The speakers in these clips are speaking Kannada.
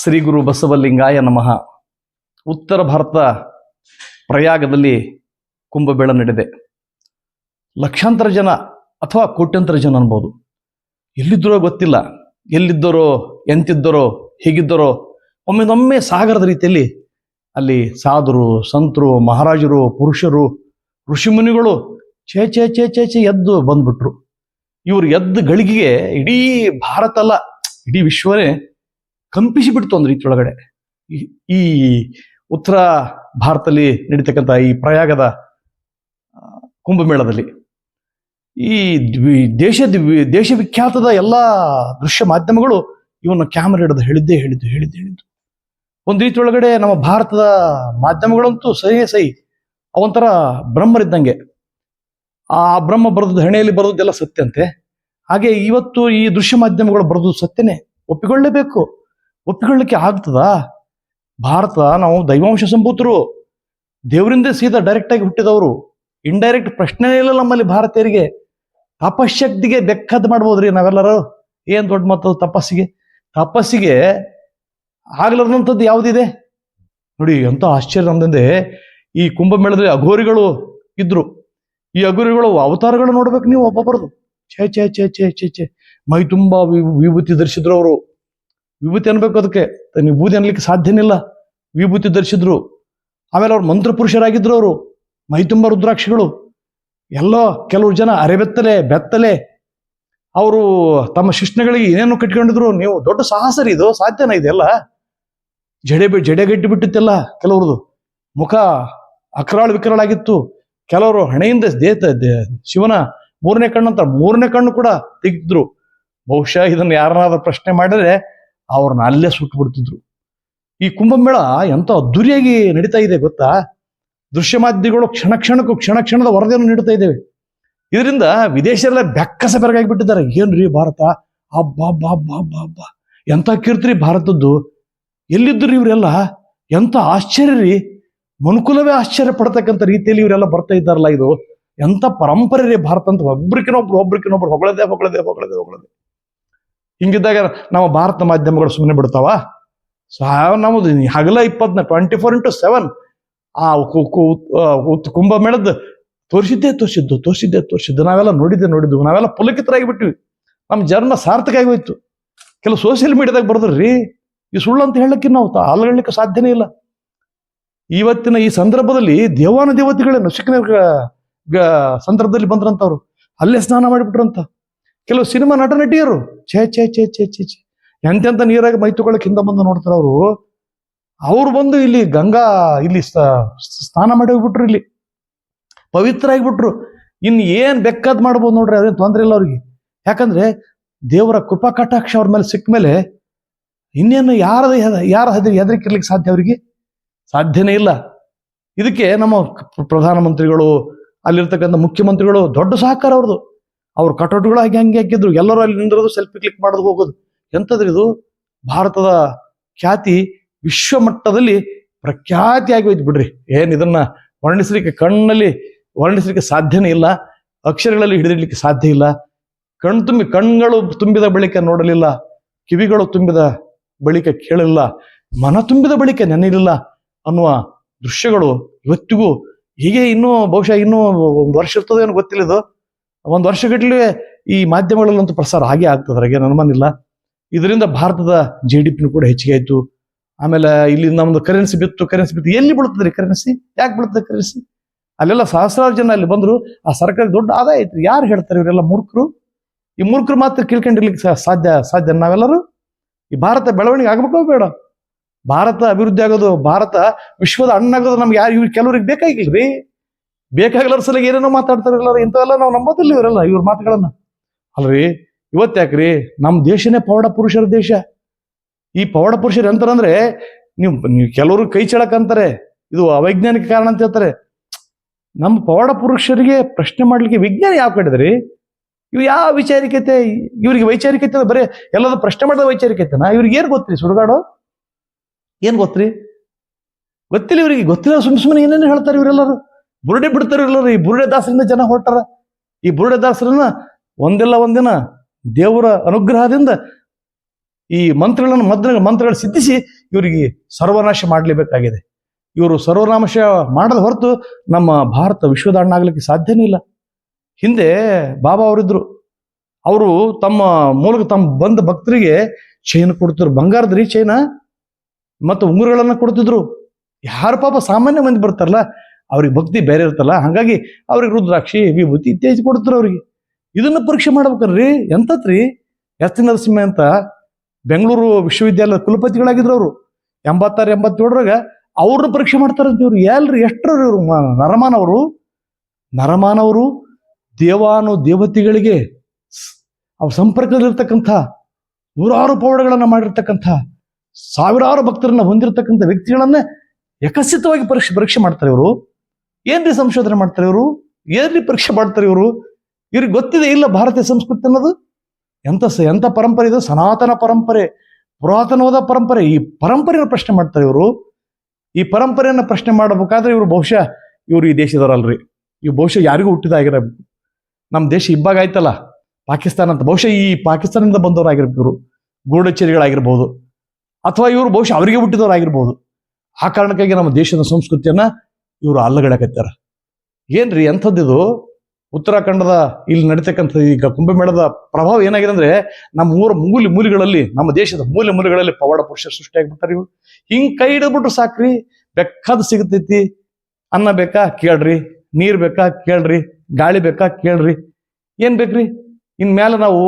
ಶ್ರೀ ಗುರು ಬಸವಲಿಂಗಾಯ ನಮಃ. ಉತ್ತರ ಭಾರತ ಪ್ರಯಾಗದಲ್ಲಿ ಕುಂಭಮೇಳ ನಡೆದಿದೆ. ಲಕ್ಷಾಂತರ ಜನ ಅಥವಾ ಕೋಟ್ಯಂತರ ಜನ ಅನ್ಬೋದು. ಎಲ್ಲಿದ್ದರೋ ಗೊತ್ತಿಲ್ಲ, ಎಲ್ಲಿದ್ದರೋ ಎಂತಿದ್ದರೋ ಹೇಗಿದ್ದರೋ ಒಮ್ಮೆ ಸಾಗರದ ರೀತಿಯಲ್ಲಿ ಅಲ್ಲಿ ಸಾಧುರು, ಸಂತರು, ಮಹಾರಾಜರು, ಪುರುಷರು, ಋಷಿಮುನಿಗಳು ಛೇ ಛೇ ಛೇ ಛೇ ಛೇ ಎದ್ದು ಬಂದ್ಬಿಟ್ರು. ಇವರು ಎದ್ದು ಗಳಿಗೆಗೆ ಇಡೀ ಭಾರತ ಅಲ್ಲ, ಇಡೀ ವಿಶ್ವನೇ ಕಂಪಿಸಿ ಬಿಡ್ತು ಒಂದು ರೀತಿಯೊಳಗಡೆ. ಈ ಉತ್ತರ ಭಾರತದಲ್ಲಿ ನಡೀತಕ್ಕಂಥ ಈ ಪ್ರಯಾಗದ ಕುಂಭಮೇಳದಲ್ಲಿ ಈ ದೇಶವಿಖ್ಯಾತದ ಎಲ್ಲ ದೃಶ್ಯ ಮಾಧ್ಯಮಗಳು ಇವನ್ನ ಕ್ಯಾಮರಾ ಹಿಡಿದು ಹೇಳಿದ್ದು ಒಂದು ರೀತಿಯೊಳಗಡೆ ನಮ್ಮ ಭಾರತದ ಮಾಧ್ಯಮಗಳಂತೂ ಸಹಿ ಅವಂತರ ಬ್ರಹ್ಮರಿದ್ದಂಗೆ. ಆ ಬ್ರಹ್ಮ ಬರೆದದ್ದು ಹೆಣೆಯಲ್ಲಿ ಬರೆದದ್ದೆಲ್ಲ ಸತ್ಯಂತೆ. ಹಾಗೆ ಇವತ್ತು ಈ ದೃಶ್ಯ ಮಾಧ್ಯಮಗಳು ಬರೆದು ಸತ್ಯನೇ ಒಪ್ಪಿಕೊಳ್ಳಲೇಬೇಕು. ಒಪ್ಪಿಕೊಳ್ಳಲಿಕ್ಕೆ ಆಗ್ತದಾ? ಭಾರತ ನಾವು ದೈವಾಂಶ ಸಂಭೂತರು, ದೇವರಿಂದ ಸೀದಾ ಡೈರೆಕ್ಟ್ ಆಗಿ ಹುಟ್ಟಿದವರು. ಇಂಡೈರೆಕ್ಟ್ ಪ್ರಶ್ನೆನೇ ಇಲ್ಲ ನಮ್ಮಲ್ಲಿ ಭಾರತೀಯರಿಗೆ. ತಪಶಕ್ತಿಗೆ ಬೆಕ್ಕದ್ದು ಮಾಡ್ಬೋದ್ರಿ ನಾವೆಲ್ಲರೂ. ಏನ್ ದೊಡ್ಡ ಮಾತು ತಪಸ್ಸಿಗೆ ಆಗ್ಲಾರ್ದಂಥದ್ದು ಯಾವುದಿದೆ ನೋಡಿ. ಎಂತ ಆಶ್ಚರ್ಯ ನಮ್ದಂದೆ. ಈ ಕುಂಭಮೇಳದಲ್ಲಿ ಅಘೋರಿಗಳು ಇದ್ರು. ಈ ಅಘೋರಿಗಳು ಅವತಾರಗಳು ನೋಡ್ಬೇಕು ನೀವು ಒಬ್ಬೊಬ್ಬರದು. ಛೇ ಛೇ ಛೇ ಛೇ ಛೇ ಛೇ ಮೈ ತುಂಬಾ ವಿಭೂತಿ ಧರಿಸಿದ್ರು ಅವರು. ವಿಭೂತಿ ಅನ್ಬೇಕು, ಅದಕ್ಕೆ ವಿಭೂತಿ ಅನ್ಲಿಕ್ಕೆ ಸಾಧ್ಯನಿಲ್ಲ. ವಿಭೂತಿ ಧರಿಸಿದ್ರು. ಆಮೇಲೆ ಅವ್ರು ಮಂತ್ರ ಪುರುಷರಾಗಿದ್ರು. ಅವರು ಮೈ ತುಂಬ ರುದ್ರಾಕ್ಷಿಗಳು. ಎಲ್ಲೋ ಕೆಲವು ಜನ ಬೆತ್ತಲೆ ಅವರು ತಮ್ಮ ಶಿಷ್ಣಗಳಿಗೆ ಏನೇನು ಕಟ್ಕೊಂಡಿದ್ರು. ನೀವು ದೊಡ್ಡ ಸಾಹಸರಿ, ಇದು ಸಾಧ್ಯನ ಇದೆಲ್ಲ? ಜಡೆಗಟ್ಟಿ ಬಿಟ್ಟಿತ್ತೆಲ್ಲ ಕೆಲವ್ರದು. ಮುಖ ಅಕ್ರಾಳ ವಿಕರಾಳಾಗಿತ್ತು. ಕೆಲವರು ಹಣೆಯಿಂದ ಶಿವನ ಮೂರನೇ ಕಣ್ಣು ಕೂಡ ತೆಗೆದಿದ್ರು. ಬಹುಶಃ ಇದನ್ನು ಯಾರನ್ನಾದ್ರೂ ಪ್ರಶ್ನೆ ಮಾಡಿದ್ರೆ ಅವ್ರನ್ನ ಅಲ್ಲೇ ಸುಟ್ಟು ಬಿಡ್ತಿದ್ರು. ಈ ಕುಂಭಮೇಳ ಎಂತ ಅದ್ದೂರಿಯಾಗಿ ನಡೀತಾ ಇದೆ ಗೊತ್ತಾ? ದೃಶ್ಯ ಮಾಧ್ಯಮಗಳು ಕ್ಷಣದ ವರದಿಯನ್ನು ನೀಡ್ತಾ ಇದ್ದೇವೆ. ಇದರಿಂದ ವಿದೇಶದಲ್ಲೇ ಬೆಕ್ಕಸ ಬೆರಗಾಗಿಬಿಟ್ಟಿದ್ದಾರೆ. ಏನ್ರಿ ಭಾರತ, ಹಬ್ಬ ಎಂತ ಕೀರ್ತಿ ರೀ ಭಾರತದ್ದು. ಎಲ್ಲಿದ್ರು ಇವರೆಲ್ಲ? ಎಂತ ಆಶ್ಚರ್ಯ ರೀ, ಮನುಕುಲವೇ ಆಶ್ಚರ್ಯ ಪಡ್ತಕ್ಕಂಥ ರೀತಿಯಲ್ಲಿ ಇವರೆಲ್ಲ ಬರ್ತಾ ಇದ್ದಾರಲ್ಲ. ಇದು ಎಂತ ಪರಂಪರೆ ರೀ ಭಾರತ ಅಂತ. ಒಬ್ರಿಕಿನೊಬ್ರು ಹೊಗಳದೆ. ಹಿಂಗಿದ್ದಾಗ ನಮ್ಮ ಭಾರತ ಮಾಧ್ಯಮಗಳು ಸುಮ್ಮನೆ ಬಿಡ್ತಾವ? ನಮ್ಮದು ಹಗಲ 24x7 ಆ ಕುಂಭಮೇಳದ ತೋರಿಸಿದ್ದು ನಾವೆಲ್ಲ ನೋಡಿದ್ದು. ನಾವೆಲ್ಲ ಪುಲಕಿತರಾಗಿ ಬಿಟ್ಟಿವಿ. ನಮ್ಮ ಜನ್ಮ ಸಾರ್ಥಕ ಆಗೋಯ್ತು. ಕೆಲವು ಸೋಷಿಯಲ್ ಮೀಡಿಯಾದಾಗ ಬರ್ದ್ರಿ ಈ ಸುಳ್ಳು ಅಂತ ಹೇಳಕ್ಕೆ ನಾವು ಅಲ್ಲಗಳ್ಲಿಕ್ಕೆ ಸಾಧ್ಯನೇ ಇಲ್ಲ. ಇವತ್ತಿನ ಈ ಸಂದರ್ಭದಲ್ಲಿ ದೇವಾನುದೇವತೆಗಳೇ ನಶಿಕನ ಸಂದರ್ಭದಲ್ಲಿ ಬಂದ್ರಂತವ್ರು ಅಲ್ಲೇ ಸ್ನಾನ ಮಾಡಿಬಿಟ್ರಂತ. ಕೆಲವು ಸಿನಿಮಾ ನಟಿಯರು ಛೇ ಎಂತೆಂತ ನೀರಾಗ ಮೈ ತಗೊಳಕ್ ಹಿಂದೆ ಬಂದು ನೋಡ್ತಾರ ಅವ್ರು ಬಂದು ಇಲ್ಲಿ ಇಲ್ಲಿ ಸ್ನಾನ ಮಾಡಿ ಹೋಗ್ಬಿಟ್ರು. ಇಲ್ಲಿ ಪವಿತ್ರ ಆಗಿಬಿಟ್ರು. ಇನ್ ಏನ್ ಬೇಕಾದ್ ಮಾಡ್ಬೋದು ನೋಡ್ರಿ, ಅದೇನು ತೊಂದ್ರೆ ಇಲ್ಲ ಅವ್ರಿಗೆ. ಯಾಕಂದ್ರೆ ದೇವರ ಕೃಪಾ ಕಟಾಕ್ಷ ಅವ್ರ ಮೇಲೆ ಸಿಕ್ಕ ಮೇಲೆ ಇನ್ನೇನು ಯಾರ ಹೆದರಿಕಿರ್ಲಿಕ್ಕೆ ಸಾಧ್ಯ? ಅವ್ರಿಗೆ ಸಾಧ್ಯನೇ ಇಲ್ಲ. ಇದಕ್ಕೆ ನಮ್ಮ ಪ್ರಧಾನಮಂತ್ರಿಗಳು, ಅಲ್ಲಿರ್ತಕ್ಕಂಥ ಮುಖ್ಯಮಂತ್ರಿಗಳು ದೊಡ್ಡ ಸಹಕಾರ ಅವ್ರದ್ದು. ಅವ್ರ ಕಟೌಟ್ಗಳು ಹಂಗೆ ಹಾಕಿದ್ರು. ಎಲ್ಲರೂ ಅಲ್ಲಿ ನಿಂದಿರೋದು, ಸೆಲ್ಫಿ ಕ್ಲಿಕ್ ಮಾಡೋದು, ಹೋಗೋದು. ಎಂತದ್ರಿ ಇದು? ಭಾರತದ ಖ್ಯಾತಿ ವಿಶ್ವ ಮಟ್ಟದಲ್ಲಿ ಪ್ರಖ್ಯಾತಿ ಆಗಿ ಹೋಯ್ತು ಬಿಡ್ರಿ. ಏನ್ ಇದನ್ನ ವರ್ಣಿಸ್ಲಿಕ್ಕೆ ಸಾಧ್ಯನೇ ಇಲ್ಲ. ಅಕ್ಷರಗಳಲ್ಲಿ ಹಿಡಿದಿಡ್ಲಿಕ್ಕೆ ಸಾಧ್ಯ ಇಲ್ಲ. ಕಣ್ಗಳು ತುಂಬಿದ ಬಳಿಕ ನೋಡಲಿಲ್ಲ, ಕಿವಿಗಳು ತುಂಬಿದ ಬಳಿಕ ಕೇಳಲಿಲ್ಲ, ಮನ ತುಂಬಿದ ಬಳಿಕ ನೆನೆಯಲಿಲ್ಲ ಅನ್ನುವ ದೃಶ್ಯಗಳು ಇವತ್ತಿಗೂ ಹೀಗೆ ಬಹುಶಃ ಇನ್ನೂ ಒಂದು ವರ್ಷ ಇರ್ತದೆ ಏನೋ ಗೊತ್ತಿಲ್ಲ. ಇದು ಒಂದು ವರ್ಷಗಟ್ಟಲೆ ಈ ಮಾಧ್ಯಮಗಳಲ್ಲಂತೂ ಪ್ರಸಾರ ಹಾಗೆ ಆಗ್ತದೆ, ಹಾಗೆ ಅನುಮಾನಿಲ್ಲ. ಇದರಿಂದ ಭಾರತದ GDP ಕೂಡ ಹೆಚ್ಚಿಗೆ ಆಯ್ತು. ಆಮೇಲೆ ಇಲ್ಲಿ ನಮ್ದು ಕರೆನ್ಸಿ ಬಿತ್ತು. ಎಲ್ಲಿ ಬೀಳ್ತದ್ರಿ ಕರೆನ್ಸಿ? ಯಾಕೆ ಬೀಳ್ತದೆ ಕರೆನ್ಸಿ? ಅಲ್ಲೆಲ್ಲ ಸಹಸ್ರಾರು ಜನ ಅಲ್ಲಿ ಬಂದ್ರು. ಆ ಸರ್ಕಾರ ದೊಡ್ಡ ಆದಾಯ ಐತ್ರಿ. ಯಾರು ಹೇಳ್ತಾರೆ? ಇವರೆಲ್ಲ ಮೂರ್ಖರು. ಈ ಮೂರ್ಖರು ಮಾತ್ರ ಕೇಳ್ಕೊಂಡಿರ್ಲಿಕ್ಕೆ ಸಾಧ್ಯ ನಾವೆಲ್ಲರೂ. ಈ ಭಾರತ ಬೆಳವಣಿಗೆ ಆಗ್ಬೇಕೋ ಬೇಡ? ಭಾರತ ಅಭಿವೃದ್ಧಿ ಆಗೋದು, ಭಾರತ ವಿಶ್ವದ ಅಣ್ಣಾಗೋದು ನಮ್ಗೆ ಇವ್ರು ಕೆಲವ್ರಿಗೆ ಬೇಕಾಗಿಲ್ರಿ. ಬೇಕಾಗಲಾರ ಸಲ ಏನೇನೋ ಮಾತಾಡ್ತಾರಲ್ಲ, ಇಂಥವೆಲ್ಲ ನಾವು ನಂಬೋದಿಲ್ಲ ಇವ್ರ ಮಾತುಗಳನ್ನ. ಅಲ್ರಿ, ಇವತ್ತ್ಯಾಕ್ರಿ ನಮ್ಮ ದೇಶನೇ ಪವಾಡ ಪುರುಷರ ದೇಶ. ಈ ಪವಾಡ ಪುರುಷರು ಎಂತಾರಂದ್ರೆ, ನೀವು ಕೆಲವರು ಕೈ ಚಳಕ್ ಅಂತಾರೆ, ಇದು ಅವೈಜ್ಞಾನಿಕ ಕಾರಣ ಅಂತ ಹೇಳ್ತಾರೆ. ನಮ್ಮ ಪವಾಡ ಪುರುಷರಿಗೆ ಪ್ರಶ್ನೆ ಮಾಡ್ಲಿಕ್ಕೆ ವಿಜ್ಞಾನ ಯಾವ ಕಡಿದ್ರಿ? ಇವ್ ಯಾವ ವೈಚಾರಿಕತೆ? ಇವ್ರಿಗೆ ವೈಚಾರಿಕತೆ ಬರೀ ಎಲ್ಲದ ಪ್ರಶ್ನೆ ಮಾಡಿದ ವೈಚಾರಿಕತೆನಾ? ಇವ್ರಿಗೆ ಏನ್ ಗೊತ್ತ್ರಿ? ಸುಡುಗಾಡು ಏನ್ ಗೊತ್ತ್ರಿ? ಗೊತ್ತಿಲ್ಲ ಇವ್ರಿಗೆ. ಗೊತ್ತಿಲ್ಲ, ಸುಮ್ಮನೆ ಏನೇನು ಹೇಳ್ತಾರೆ ಇವರೆಲ್ಲರೂ. ಬುರುಡೆ ಬಿಡ್ತಾರೆ ಇವ್ರೆಲ್ಲರೂ. ಈ ಬುರುಡೆ ದಾಸರಿಂದ ಜನ ಹೊರಟಾರ. ಈ ಬುರುಡೆ ದಾಸರನ್ನ ಒಂದಿಲ್ಲ ಒಂದಿನ ದೇವರ ಅನುಗ್ರಹದಿಂದ ಈ ಮಂತ್ರಗಳು ಸಿದ್ಧಿಸಿ ಇವರಿಗೆ ಸರ್ವನಾಶ ಮಾಡಲೇಬೇಕಾಗಿದೆ. ಇವರು ಸರ್ವನಾಶ ಮಾಡದ ಹೊರತು ನಮ್ಮ ಭಾರತ ವಿಶ್ವದ ಹಣ್ಣಾಗ್ಲಿಕ್ಕೆ ಸಾಧ್ಯನೇ ಇಲ್ಲ. ಹಿಂದೆ ಬಾಬಾ ಅವರಿದ್ರು, ಅವರು ತಮ್ಮ ಮೂಲಕ ತಮ್ಮ ಬಂದ ಭಕ್ತರಿಗೆ ಚೈನ್ ಕೊಡ್ತಿದ್ರು, ಬಂಗಾರದ ಚೈನ ಮತ್ತು ಉಂಗುರಗಳನ್ನ ಕೊಡ್ತಿದ್ರು. ಯಾರು ಪಾಪ ಸಾಮಾನ್ಯ ಮಂದಿ ಬರ್ತಾರಲ್ಲ ಅವ್ರಿಗೆ ಭಕ್ತಿ ಬೇರೆ ಇರ್ತಲ್ಲ, ಹಾಗಾಗಿ ಅವ್ರಿಗೆ ರುದ್ರಾಕ್ಷಿ ವಿಭೂತಿ ಇತ್ಯಾದಿ ಕೊಡ್ತಾರೆ ಅವ್ರಿಗೆ. ಇದನ್ನ ಪರೀಕ್ಷೆ ಮಾಡ್ಬೇಕಲ್ರಿ. ಎಂತತ್ರಿ ಎಸ್ ನರಸಿಂಹ ಅಂತ ಬೆಂಗಳೂರು ವಿಶ್ವವಿದ್ಯಾಲಯದ ಕುಲಪತಿಗಳಾಗಿದ್ರು ಅವರು 86-87ರಾಗ ಅವ್ರನ್ನ ಪರೀಕ್ಷೆ ಮಾಡ್ತಾರಂತ. ಇವ್ರು ಎಲ್ರಿ ಎಷ್ಟ್ರಿ ಇವ್ರು ನರಮಾನವರು ದೇವಾನು ದೇವತೆಗಳಿಗೆ ಅವ್ರ ಸಂಪರ್ಕದಲ್ಲಿರ್ತಕ್ಕಂಥ ನೂರಾರು ಪವಾಡಗಳನ್ನ ಮಾಡಿರ್ತಕ್ಕಂಥ ಸಾವಿರಾರು ಭಕ್ತರನ್ನ ಹೊಂದಿರತಕ್ಕಂಥ ವ್ಯಕ್ತಿಗಳನ್ನ ಯಕಸಿತವಾಗಿ ಪರೀಕ್ಷೆ ಮಾಡ್ತಾರೆ ಇವರು. ಏನ್ರಿ ಸಂಶೋಧನೆ ಮಾಡ್ತಾರೆ ಇವರು? ಏನ್ರಿ ಪರೀಕ್ಷೆ ಮಾಡ್ತಾರೆ ಇವರು? ಇವ್ರಿಗೆ ಗೊತ್ತಿದೆ ಇಲ್ಲ ಭಾರತೀಯ ಸಂಸ್ಕೃತಿ ಅನ್ನೋದು ಎಂತ ಪರಂಪರೆ ಇದು? ಸನಾತನ ಪರಂಪರೆ, ಪುರಾತನವಾದ ಪರಂಪರೆ. ಈ ಪರಂಪರೆಯನ್ನು ಪ್ರಶ್ನೆ ಮಾಡ್ತಾರೆ ಇವರು. ಈ ಪರಂಪರೆಯನ್ನ ಪ್ರಶ್ನೆ ಮಾಡಬೇಕಾದ್ರೆ ಇವರು ಬಹುಶಃ ಇವರು ಈ ದೇಶದವರಲ್ರಿ. ಇವು ಬಹುಶಃ ಯಾರಿಗೂ ಹುಟ್ಟಿದಾಗಿರಬೇಕು. ನಮ್ಮ ದೇಶ ಇಬ್ಬಾಗ ಆಯ್ತಲ್ಲ ಪಾಕಿಸ್ತಾನ ಅಂತ, ಬಹುಶಃ ಈ ಪಾಕಿಸ್ತಾನದಿಂದ ಬಂದವರಾಗಿರ್ಬೇಕು ಇವರು, ಗೂಢಚರ್ಯಗಳಾಗಿರ್ಬೋದು, ಅಥವಾ ಇವರು ಬಹುಶಃ ಅವರಿಗೆ ಹುಟ್ಟಿದವರಾಗಿರ್ಬೋದು. ಆ ಕಾರಣಕ್ಕಾಗಿ ನಮ್ಮ ದೇಶದ ಸಂಸ್ಕೃತಿಯನ್ನ ಇವರು ಅಲ್ಲಗಡಕತ್ತಾರ. ಏನ್ರಿ ಎಂಥದ್ದಿದು? ಉತ್ತರಾಖಂಡದ ಇಲ್ಲಿ ನಡೀತಕ್ಕಂಥ ಈಗ ಕುಂಭಮೇಳದ ಪ್ರಭಾವ ಏನಾಗಿದೆ ಅಂದ್ರೆ ನಮ್ಮ ಮೂಲೆಗಳಲ್ಲಿ, ನಮ್ಮ ದೇಶದ ಮೂಲೆಗಳಲ್ಲಿ ಪವಾಡ ಪುರುಷ ಸೃಷ್ಟಿಯಾಗ್ಬಿಟ್ಟಾರ ಇವರು. ಹಿಂಗ್ ಕೈ ಹಿಡಿದ್ಬಿಟ್ರು ಸಾಕ್ರಿ, ಬೇಕಾದ ಸಿಗತೈತಿ. ಅನ್ನ ಬೇಕಾ ಕೇಳ್ರಿ, ನೀರ್ ಬೇಕಾ ಕೇಳ್ರಿ, ಗಾಳಿ ಬೇಕಾ ಕೇಳ್ರಿ, ಏನ್ ಬೇಕ್ರಿ? ಇನ್ಮೇಲೆ ನಾವು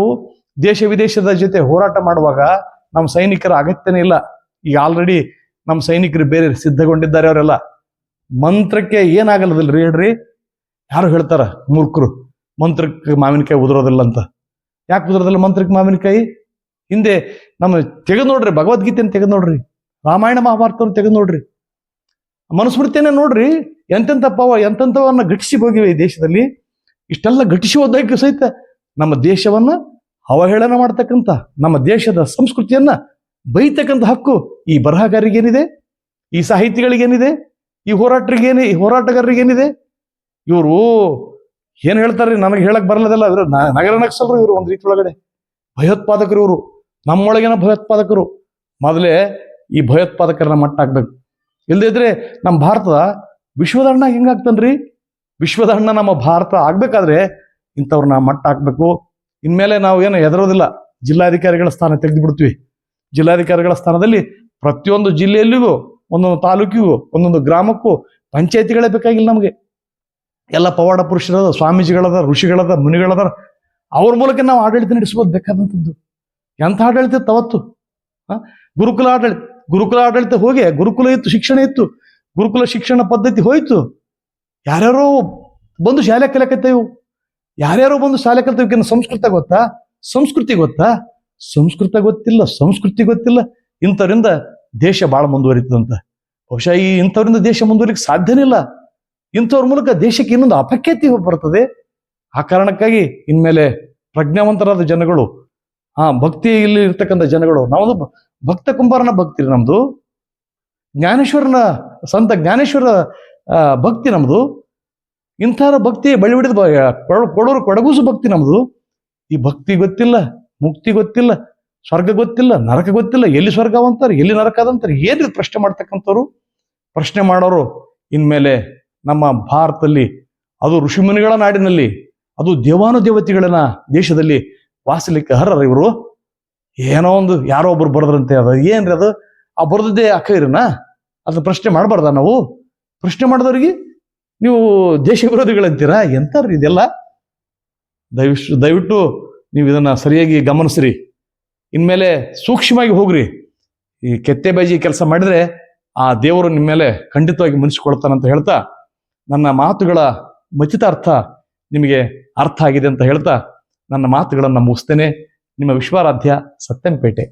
ದೇಶ ವಿದೇಶದ ಜೊತೆ ಹೋರಾಟ ಮಾಡುವಾಗ ನಮ್ಮ ಸೈನಿಕರ ಅಗತ್ಯನೇ ಇಲ್ಲ. ಈಗ ಆಲ್ರೆಡಿ ನಮ್ಮ ಸೈನಿಕರು ಬೇರೆ ಸಿದ್ಧಗೊಂಡಿದ್ದಾರೆ. ಅವರೆಲ್ಲ ಮಂತ್ರಕ್ಕೆ ಏನಾಗಲ್ಲದಿಲ್ರಿ ಹೇಳ್ರಿ. ಯಾರು ಹೇಳ್ತಾರ ಮೂರ್ಖರು ಮಂತ್ರಕ್ಕೆ ಮಾವಿನಕಾಯಿ ಉದುರೋದಿಲ್ಲ ಅಂತ. ಯಾಕೆ ಉದುರೋದಿಲ್ಲ ಮಂತ್ರಕ್ಕೆ ಮಾವಿನಕಾಯಿ? ಹಿಂದೆ ನಮ್ಮ ತೆಗೆದು ನೋಡ್ರಿ, ಭಗವದ್ಗೀತೆಯನ್ನು ತೆಗೆದು ನೋಡ್ರಿ, ರಾಮಾಯಣ ಮಹಾಭಾರತವನ್ನು ತೆಗೆದು ನೋಡ್ರಿ, ಮನುಸ್ಮೃತಿಯನ್ನೇ ನೋಡ್ರಿ. ಎಂತೆಂಥವನ್ನ ಘಟಿಸಿ ಹೋಗಿವೆ ಈ ದೇಶದಲ್ಲಿ. ಇಷ್ಟೆಲ್ಲ ಘಟಿಸಿ ಹೋದಕ್ಕೆ ಸಹಿತ ನಮ್ಮ ದೇಶವನ್ನ ಅವಹೇಳನ ಮಾಡ್ತಕ್ಕಂಥ, ನಮ್ಮ ದೇಶದ ಸಂಸ್ಕೃತಿಯನ್ನ ಬೈತಕ್ಕಂಥ ಹಕ್ಕು ಈ ಬರಹಗಾರಿಗೇನಿದೆ, ಈ ಸಾಹಿತಿಗಳಿಗೇನಿದೆ, ಈ ಹೋರಾಟಗಾರರಿಗೇನಿದೆ? ಇವರು ಏನ್ ಹೇಳ್ತಾರ್ರಿ ನನಗೆ ಹೇಳಕ್ ಬರಲ್ಲದಲ್ಲ. ಇವರು ನಗರ ನಕ್ಸಲ್ರು, ಇವರು ಒಂದ್ ರೀತಿ ಒಳಗಡೆ ಭಯೋತ್ಪಾದಕರು. ಇವರು ನಮ್ಮೊಳಗಿನ ಭಯೋತ್ಪಾದಕರು. ಮೊದಲೇ ಈ ಭಯೋತ್ಪಾದಕರನ್ನ ಮಟ್ಟ ಹಾಕ್ಬೇಕು. ಇಲ್ದಿದ್ರೆ ನಮ್ಮ ಭಾರತದ ವಿಶ್ವದ ಹಣ್ಣ ಹೆಂಗಾಗ್ತನ್ರಿ? ವಿಶ್ವದ ಹಣ್ಣ ನಮ್ಮ ಭಾರತ ಆಗ್ಬೇಕಾದ್ರೆ ಇಂಥವ್ರನ್ನ ಮಟ್ಟ ಹಾಕ್ಬೇಕು. ಇನ್ಮೇಲೆ ನಾವು ಏನು ಹೆದರೋದಿಲ್ಲ. ಜಿಲ್ಲಾಧಿಕಾರಿಗಳ ಸ್ಥಾನ ತೆಗೆದು ಬಿಡ್ತೀವಿ. ಜಿಲ್ಲಾಧಿಕಾರಿಗಳ ಸ್ಥಾನದಲ್ಲಿ ಪ್ರತಿಯೊಂದು ಜಿಲ್ಲೆಯಲ್ಲಿಗೂ, ಒಂದೊಂದು ತಾಲೂಕಿಗೂ, ಒಂದೊಂದು ಗ್ರಾಮಕ್ಕೂ ಪಂಚಾಯತಿಗಳೇ ಬೇಕಾಗಿಲ್ಲ ನಮಗೆ. ಎಲ್ಲ ಪವಾಡ ಪುರುಷರದ, ಸ್ವಾಮೀಜಿಗಳದ, ಋಷಿಗಳದ, ಮುನಿಗಳದ, ಅವ್ರ ಮೂಲಕ ನಾವು ಆಡಳಿತ ನಡೆಸ್ಬೋದು ಬೇಕಾದಂಥದ್ದು. ಎಂಥ ಆಡಳಿತ ಇತ್ತು ಅವತ್ತು? ಗುರುಕುಲ ಆಡಳಿತ ಹೋಗಿ, ಗುರುಕುಲ ಇತ್ತು, ಶಿಕ್ಷಣ ಇತ್ತು, ಗುರುಕುಲ ಶಿಕ್ಷಣ ಪದ್ಧತಿ ಹೋಯ್ತು. ಯಾರ್ಯಾರೋ ಬಂದು ಶಾಲೆ ಕಲಿಯಕತ್ತೇವು, ಯಾರ್ಯಾರೋ ಬಂದು ಶಾಲೆ ಕಲಿತೇವೆ. ಸಂಸ್ಕೃತಿ ಗೊತ್ತಾ? ಸಂಸ್ಕೃತ ಗೊತ್ತಿಲ್ಲ, ಸಂಸ್ಕೃತಿ ಗೊತ್ತಿಲ್ಲ. ಇಂಥವ್ರಿಂದ ದೇಶ ಬಹಳ ಮುಂದುವರಿತದಂತ. ಬಹುಶಃ ಇಂಥವ್ರಿಂದ ದೇಶ ಮುಂದುವರಿಲಿಕ್ಕೆ ಸಾಧ್ಯನೇ ಇಲ್ಲ. ಇಂಥವ್ರ ಮೂಲಕ ದೇಶಕ್ಕೆ ಇನ್ನೊಂದು ಅಪಖ್ಯಾತಿ ಬರ್ತದೆ. ಆ ಕಾರಣಕ್ಕಾಗಿ ಇನ್ಮೇಲೆ ಪ್ರಜ್ಞಾವಂತರಾದ ಜನಗಳು, ಭಕ್ತಿ ಇಲ್ಲಿ ಇರ್ತಕ್ಕಂಥ ಜನಗಳು, ನಾವು ಭಕ್ತ ಕುಂಬಾರನ ಭಕ್ತಿ ನಮ್ದು, ಸಂತ ಜ್ಞಾನೇಶ್ವರ ಭಕ್ತಿ ನಮ್ದು. ಇಂಥರ ಭಕ್ತಿ ಬಳಿ ಹಿಡಿದು ಕೊಡಗೂಸು ಭಕ್ತಿ ನಮ್ದು. ಈ ಭಕ್ತಿ ಗೊತ್ತಿಲ್ಲ, ಮುಕ್ತಿ ಗೊತ್ತಿಲ್ಲ, ಸ್ವರ್ಗ ಗೊತ್ತಿಲ್ಲ, ನರಕ ಗೊತ್ತಿಲ್ಲ. ಎಲ್ಲಿ ಸ್ವರ್ಗವಂತಾರೆ, ಎಲ್ಲಿ ನರಕ ಅದಂತಾರೆ, ಏನ್ರಿ ಪ್ರಶ್ನೆ ಮಾಡ್ತಕ್ಕಂಥವ್ರು? ಪ್ರಶ್ನೆ ಮಾಡೋರು ಇನ್ಮೇಲೆ ನಮ್ಮ ಭಾರತದಲ್ಲಿ, ಅದು ಋಷಿಮುನಿಗಳ ನಾಡಿನಲ್ಲಿ, ಅದು ದೇವಾನುದೇವತೆಗಳನ್ನ ದೇಶದಲ್ಲಿ ವಾಸಲಿಕ್ಕೆ ಅರ್ಹರ ಇವರು. ಏನೋ ಒಂದು ಯಾರೋ ಒಬ್ರು ಬರದ್ರಂತೆ, ಅದು ಏನ್ರಿ ಅದು? ಆ ಬರೆದದ್ದೇ ಅಖೈರನ? ಅದನ್ನ ಪ್ರಶ್ನೆ ಮಾಡಬಾರ್ದ ನಾವು? ಪ್ರಶ್ನೆ ಮಾಡಿದವ್ರಿಗೆ ನೀವು ದೇಶ ವಿರೋಧಿಗಳಂತೀರಾ? ಎಂತಾರ್ರಿ ಇದೆಲ್ಲ? ದಯವಿಟ್ಟು ನೀವು ಇದನ್ನ ಸರಿಯಾಗಿ ಗಮನಿಸ್ರಿ. ಇನ್ಮೇಲೆ ಸೂಕ್ಷ್ಮವಾಗಿ ಹೋಗ್ರಿ. ಈ ಕೆತ್ತೆಬಾಜಿ ಕೆಲಸ ಮಾಡಿದ್ರೆ ಆ ದೇವರು ನಿಮ್ಮ ಮೇಲೆ ಖಂಡಿತವಾಗಿ ಮುನಿಸಿಕೊಳ್ತಾನಂತ ಹೇಳ್ತಾ, ನನ್ನ ಮಾತುಗಳ ಮಚಿತಾರ್ಥ ನಿಮಗೆ ಅರ್ಥ ಆಗಿದೆ ಅಂತ ಹೇಳ್ತಾ ನನ್ನ ಮಾತುಗಳನ್ನು ಮುಗಿಸ್ತೇನೆ. ನಿಮ್ಮ ವಿಶ್ವಾರಾಧ್ಯ ಸತ್ಯಂಪೇಟೆ.